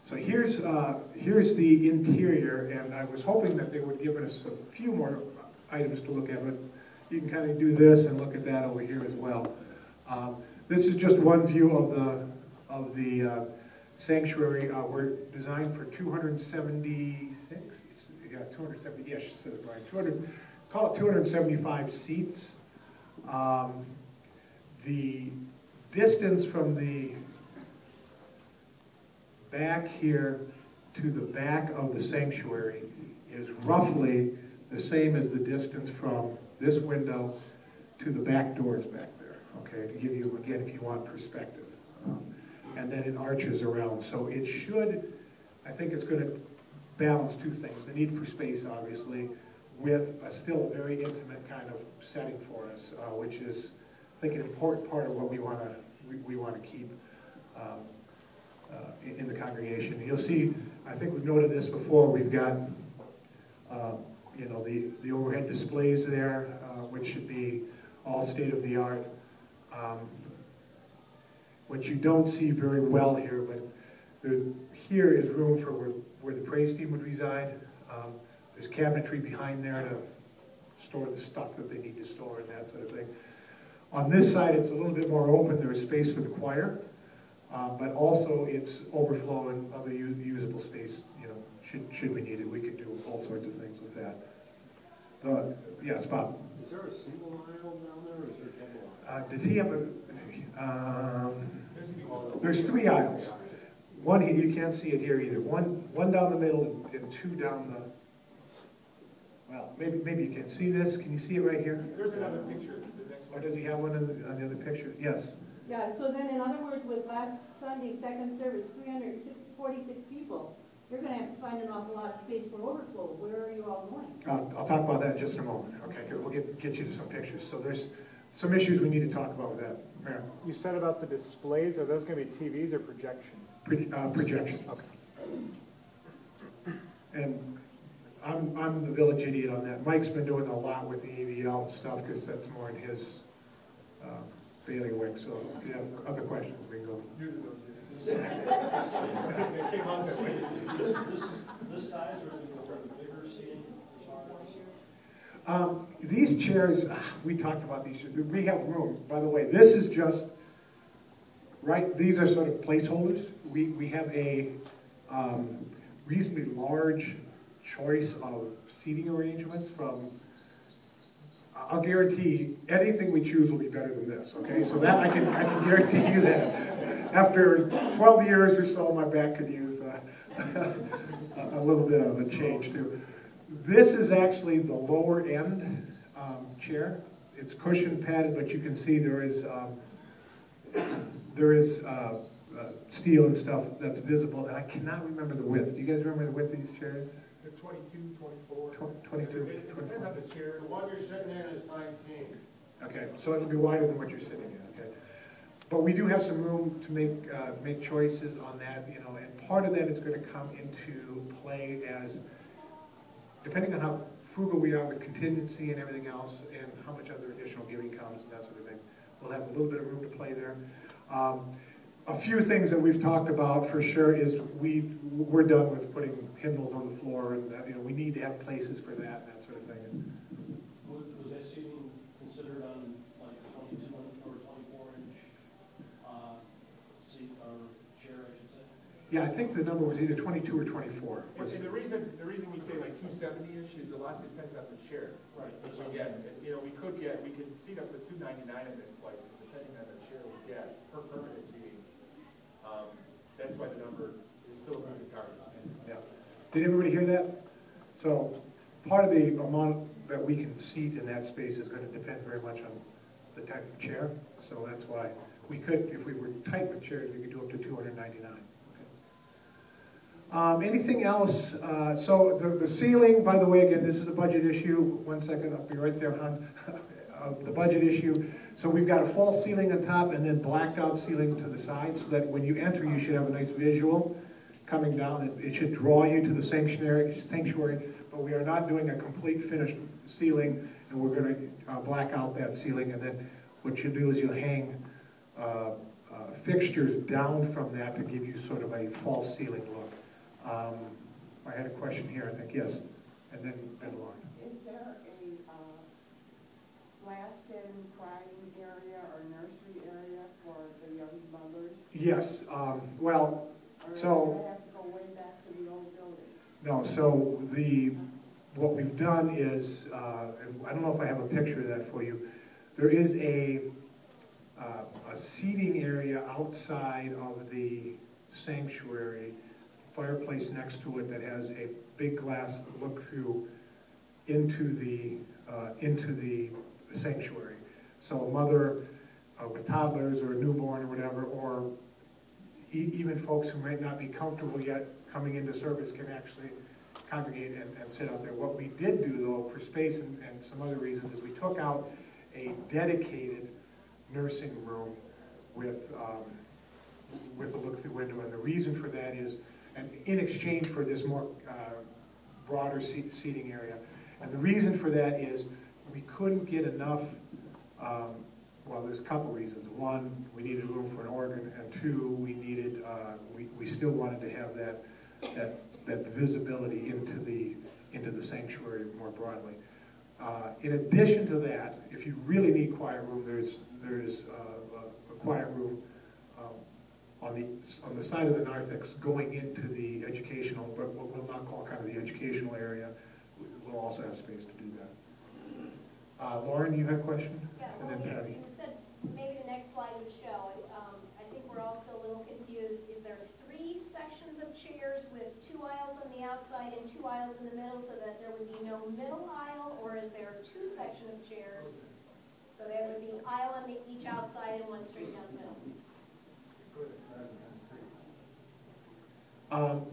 So here's the interior, and I was hoping that they would give us a few more items to look at, but you can kind of do this and look at that over here as well. This is just one view of the sanctuary. We're designed for 276, yeah, 270, yes, says it right, 200, call it 275 seats. The distance from the back here to the back of the sanctuary is roughly the same as the distance from this window to the back doors back there, okay, to give you, again, if you want perspective. And then it arches around. So it should, I think it's going to balance two things. The need for space, obviously, with still a very intimate kind of setting for us, which is, I think, an important part of what we want to keep in the congregation. You'll see, I think we've noted this before, we've got you know, the overhead displays there, which should be all state-of-the-art. What you don't see very well here, but here is room for where the praise team would reside. There's cabinetry behind there to store the stuff that they need to store and that sort of thing. On this side, it's a little bit more open. There is space for the choir, but also it's overflow and other usable space. You know, should we need it, we could do all sorts of things with that. Yes, Bob. Is there a single aisle down there, or is there double aisle? Does he have a? There's 3 aisles. One here, you can't see it here either. One down the middle and 2 down the. Well, maybe you can see this. Can you see it right here? There's another picture. The next one. Or does he have one on the other picture? Yes. Yeah. So then, in other words, with last Sunday's second service, 346 people. You're going to have to find an awful lot of space for overflow. Where are you all going? I'll talk about that in just a moment. Okay, good. We'll get you to some pictures. So there's some issues we need to talk about with that. Mayor. You said about the displays, are those going to be TVs or projection? Projection. Okay. And I'm the village idiot on that. Mike's been doing a lot with the AVL stuff because that's more in his bailiwick. So if you have other questions, we can go. It came out that way. This size, or is it bigger seating? These chairs, we talked about these. We have room. By the way, this is just, right, these are sort of placeholders. We have a reasonably large choice of seating arrangements from, I'll guarantee anything we choose will be better than this, okay? So that I can guarantee you that. After 12 years or so, my back could use a little bit of a change too. This is actually the lower end chair. It's cushion padded, but you can see there is steel and stuff that's visible, and I cannot remember the width. Do you guys remember the width of these chairs? They're 22, 24. 22. It depends on the chair. The one you're sitting in is 19. Okay, so it'll be wider than what you're sitting in. Okay, but we do have some room to make choices on that. You know, and part of that is going to come into play as, depending on how frugal we are with contingency and everything else, and how much other additional giving comes and that sort of thing, we'll have a little bit of room to play there. A few things that we've talked about for sure is we're done with putting hymnals on the floor, and you know, we need to have places for that and that sort of thing. Was that seating considered on like 22 or 24-inch seat or chair, I should say? Yeah, I think the number was either 22 or 24. And the reason we say like 270-ish is a lot depends on the chair. Right. That we get. You know, we could seat up to 299 in this place, depending on the chair we get per permanent seating. That's why the number is still a moving target. Yeah. Did everybody hear that? So part of the amount that we can seat in that space is going to depend very much on the type of chair. So that's why we could, if we were tight with chairs, we could do up to 299. Okay. Anything else? So the ceiling, by the way, again, this is a budget issue. 1 second, I'll be right there on the budget issue. So we've got a false ceiling on top and then blacked out ceiling to the side, so that when you enter, you should have a nice visual coming down. It should draw you to the sanctuary, but we are not doing a complete finished ceiling, and we're going to black out that ceiling, and then what you'll do is you'll hang fixtures down from that to give you sort of a false ceiling look. I had a question here, I think, yes, and then Lauren. Is there a blast-in crying area or nursery area for the young mothers? Yes, well, so. Or do they have to go way back to the old building? No, so what we've done is, and I don't know if I have a picture of that for you, there is a seating area outside of the sanctuary, fireplace next to it that has a big glass look-through into the sanctuary. So a mother with toddlers or a newborn or whatever, or even folks who might not be comfortable yet coming into service can actually congregate and sit out there. What we did do, though, for space and some other reasons, is we took out a dedicated nursing room with a look-through window, and the reason for that is, and in exchange for this more broader seating area, and the reason for that is we couldn't get enough. Well, there's a couple reasons. One, we needed room for an organ, and two, we needed we still wanted to have that visibility into the sanctuary more broadly. In addition to that, if you really need quiet room, there's a quiet room on the side of the narthex going into the educational, but what we'll not call kind of the educational area. We'll also have space to do that. Lauren, you have a question? Yeah, And then Patty. you said maybe the next slide would show. I think we're all still a little confused. Is there 3 sections of chairs with 2 aisles on the outside and 2 aisles in the middle so that there would be no middle aisle, or is there 2 sections of chairs so there would be an aisle on each outside and one straight down the middle?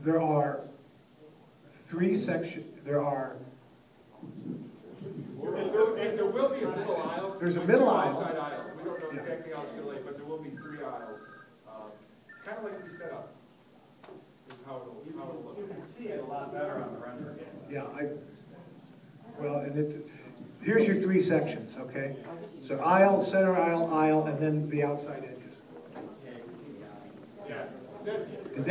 There are 3 sections. There are. And there will be a middle aisle. There's a middle aisle. Outside aisles. We don't know Yeah. exactly how it's going to lay, but there will be 3 aisles. Kind of like we set up. This is how it'll look. You can see it a lot better on the rendering. Yeah, well, and here's your 3 sections, okay? So aisle, center aisle, aisle, and then the outside edges. Yeah. Did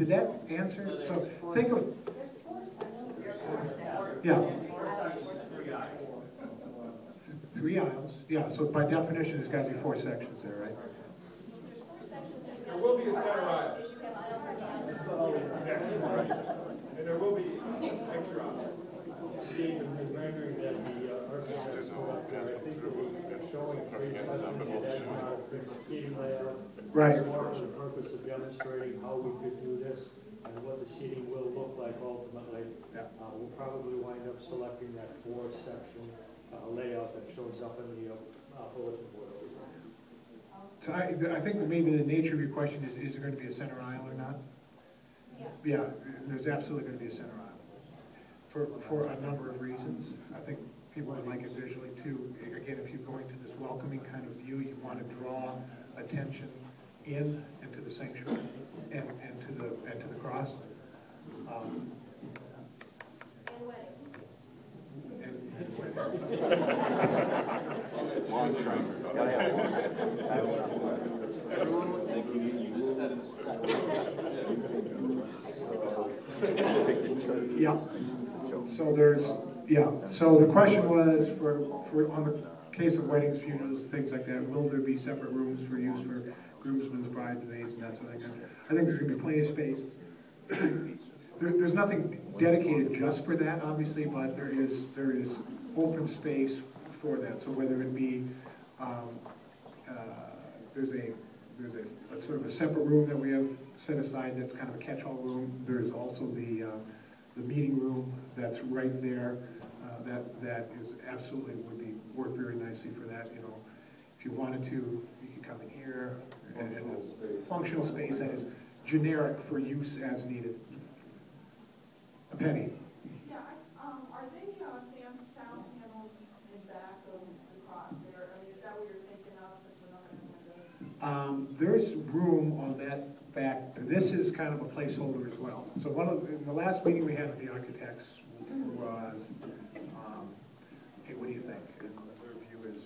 that answer? So think of, There's 4 sections. yeah, 3 aisles. 3 aisles. Yeah, so by definition, there's got to be 4 sections there, right? There's 4 sections. There's There will be a center aisles aisle. because you have aisles on the outside. Yeah, right. And there will be extra aisles. See, the rendering that the architect has put up there, I think it was showing 3 sections, that's not a fixed seating layout. Right. It's more for the purpose of demonstrating how we could do this and what the seating will look like ultimately. Yeah. We'll probably wind up selecting that 4-section layout that shows up in the bulletin board. So I think that maybe the nature of your question is there going to be a center aisle or not? Yes. Yeah, there's absolutely going to be a center aisle. For a number of reasons. I think people would like it visually too. Again, if you're going to this welcoming kind of view, you want to draw attention into the sanctuary and to the cross. And weddings. Everyone was thinking it, you just said it. Yeah. So so the question was for on the case of weddings, funerals, things like that, will there be separate rooms for use for groomsmen, bridesmaids, and that sort of thing? I think there's going to be plenty of space. There's nothing dedicated just for that, obviously, but there is open space for that. So whether it be there's a sort of a separate room that we have set aside that's kind of a catch-all room. There's also the meeting room that's right there. That is absolutely would work very nicely for that. You know, if you wanted to, you could come in here and functional space that is generic for use as needed. A Penny. Yeah, are they sound panels in back of the cross there? I mean, is that what you're thinking of since we're not going to have There's room on that back. This is kind of a placeholder as well. So in the last meeting we had with the architects was, hey, what do you think? And their view is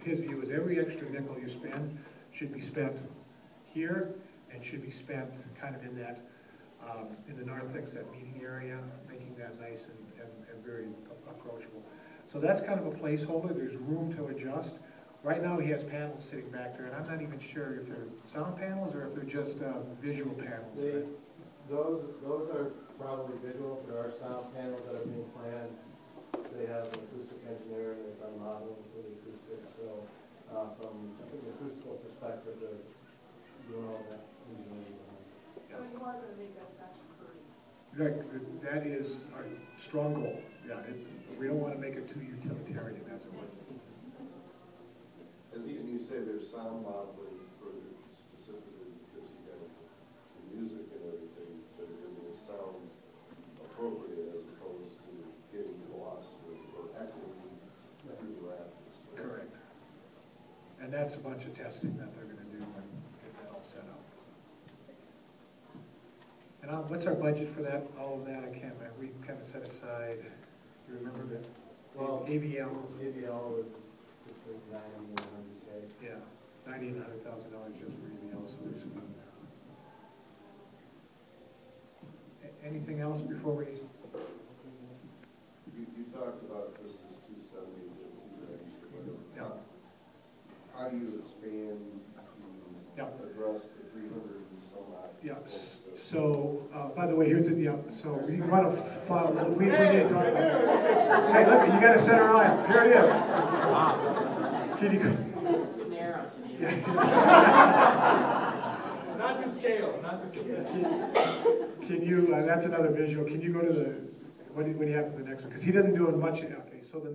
his view is every extra nickel you spend should be spent here and should be spent kind of in that, in the narthex, that meeting area, making that nice and very approachable. So that's kind of a placeholder. There's room to adjust. Right now, he has panels sitting back there, and I'm not even sure if they're sound panels or if they're just visual panels. Right? Those are probably visual. There are sound panels that are being planned. They have an acoustic engineer, and they've done modeling for the acoustics. So from an acoustical perspective, they're doing all that engineering. So you are gonna make that section free? That is a strong goal. Yeah, we don't want to make it too utilitarian, as it were. And you say there's sound modeling for specifically because you got the music and everything, but it will sound appropriate as opposed to getting lost or echoing through the rafters. Correct. And that's a bunch of testing that they're going to do and get that all set up. And what's our budget for that? All of that, I can't remember. We kind of set aside. You remember that? Well, ABL. ABL is between 90 and 100K. Yeah, $90,000 and $100,000 just for ABL solution. Anything else before we? You talked about this is 270 to 290. Yeah. How do you expand to address the 300 and some odd? Yeah. So, by the way, here's it. Yeah. So we want to file. We need to talk about that. Hey, look, you got to center aisle. Here it is. Wow. Can you go? Too narrow. Not to scale, not to scale. Can you? That's another visual. Can you go to the? What do you have for the next one? Because he doesn't do it much. Okay. So the